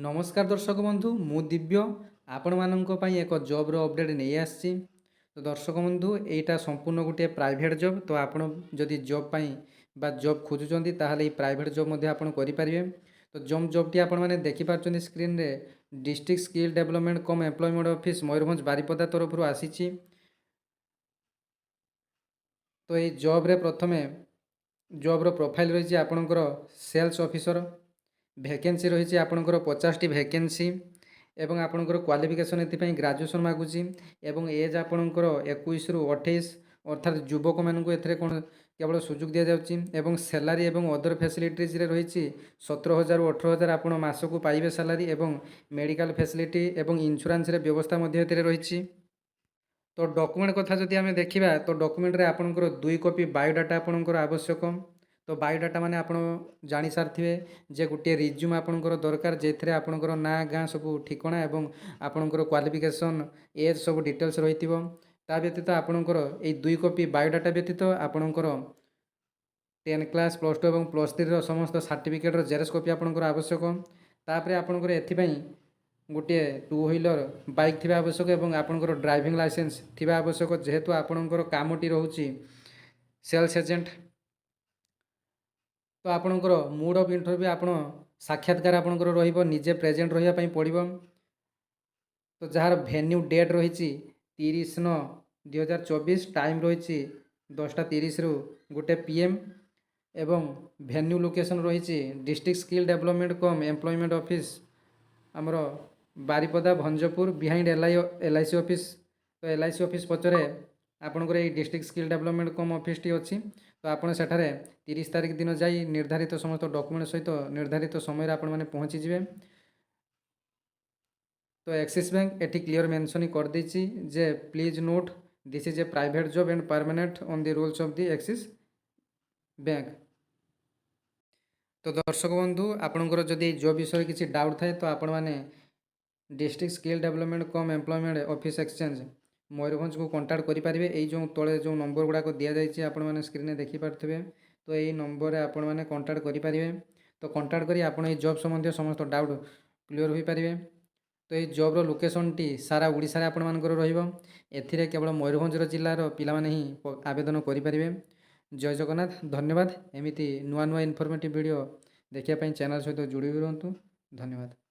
नमस्कार दर्शक बंधु मु दिव्य आपण मानक पई एक जॉब रो अपडेट नहीं आसी। तो दर्शक बंधु एटा संपूर्ण गोटे प्राइवेट जॉब। तो आपण जदि जॉब पई बा जॉब खोजुचंती ताहाले प्राइवेट जॉब मध्ये आपण करि परिबे। तो जॉब टी आपण माने देखि पारचंती स्क्रीन रे डिस्ट्रिक्ट स्किल डेवलपमेंट कम एम्प्लॉयमेंट ऑफिस मयूरभंज बारिपदा तरफ आसीची। तो ये जॉब रे प्रथमे जॉब रो प्रोफाइल रही आपणकर सेल्स ऑफिसर भैकेंसी रही आपणकर 50 टी भैकेंसी एवं आपणकर क्वालिफिकेशन एथि ग्रेजुएशन मागुची एवं एज आपणकर 21 रु 28 अर्थात युवक मानक एथरे कोन केवल सुযোগ दिया जाउची एवं सैलरी एवं अदर फैसिलिटीज रे रही 17,000 रु 18,000 आपण मासकु पाइबे सैलरी एवं मेडिकल फैसिलिटी एवं इंश्योरेंस रे व्यवस्था मध्ये एथरे रही। तो डॉक्यूमेंट कथा जदि आमे देखिबा तो डॉक्यूमेंट रे आपणकर 2 कॉपी बायोडाटा आपणकर आवश्यक। तो बायोडाटा माने आपण जानि सारथिबे जे गोटे रिज्यूम आपणकर दरकार जेथरे आपणकर ना गाँ सब ठिकाना एवं आपणकर क्वालिफिकेशन एज सब डिटेल्स रहितिबो। ता व्यतीत आपणकर ए 2 कॉपी बायोडाटा व्यतीत आपणकर 10 क्लास +2 एवं +3 रो समस्त सर्टिफिकेट रो जेरक्स कॉपी आपणकर आवश्यक। तापरे आपणकर एथि पई गोटे 2 व्हीलर बाइक थिबा आवश्यक एवं आपणकर ड्राइविंग लाइसेंस थिबा आवश्यक जेहेतु आपणकर कामटी रहउची सेल्स एजेंट। तो आपणकर मूड ऑफ इंटरव्यू आपण साक्षात्कार आपणकर रहिबो निजे प्रेजेंट रहिया पई पड़िबो। तो जार वेन्यू डेट रही 30/9/2024 टाइम रही 10:30 रु 1 PM एवं वेन्यू लोकेशन रही डिस्ट्रिक्ट स्किल डेवलपमेंट कम एम्प्लॉयमेंट ऑफिस आमर बारिपदा भंजपुर बिहाइंड LIC ऑफिस। तो LIC ऑफिस पचरे आपणकर ये डिस्ट्रिक्ट स्किल डेवलपमेंट कम ऑफिस टी अच्छी। तो आपड़ सेठारे 30 तारिख दिन जाई निर्धारित समस्त डॉक्यूमेंट सहित निर्धारित समय आपण माने पहुँची जिवे। तो एक्सिस बैंक एटी क्लियर मेंशन कर देछि जे please note this is a private job and permanent on the rules of the Axis bank. तो दर्शक बंधु आपणकर जदि जॉब विषय किसी डाउट थाए तो आपण माने डिस्ट्रिक्ट स्किल डेवलपमेंट कम एम्प्लॉयमेंट ऑफिस एक्सचेंज मयूरभंज को कांटेक्ट करेंगे। ये जो तले जो नंबर गुड़ाक दि जाइए आपण मैंने स्क्रीन में देखिपे। तो यही नंबर आपण मैंने कांटेक्ट करेंगे। तो कांटेक्ट करी आपण ये जॉब संबंधी समस्त डाउट क्लियर हो पारे। तो ये जॉब रो लोकेशन टी सारा ओडिशा रे आपण मानकर रहिबो। एथिरे केवल मयूरभंज जिलार पिला माने ही आवेदन करेंगे। जय जगन्नाथ धन्यवाद। एमिति नुआ नुआ इनफॉर्मेटिव वीडियो देखिया पई चैनल सहित जोड़ी रहंतु। धन्यवाद।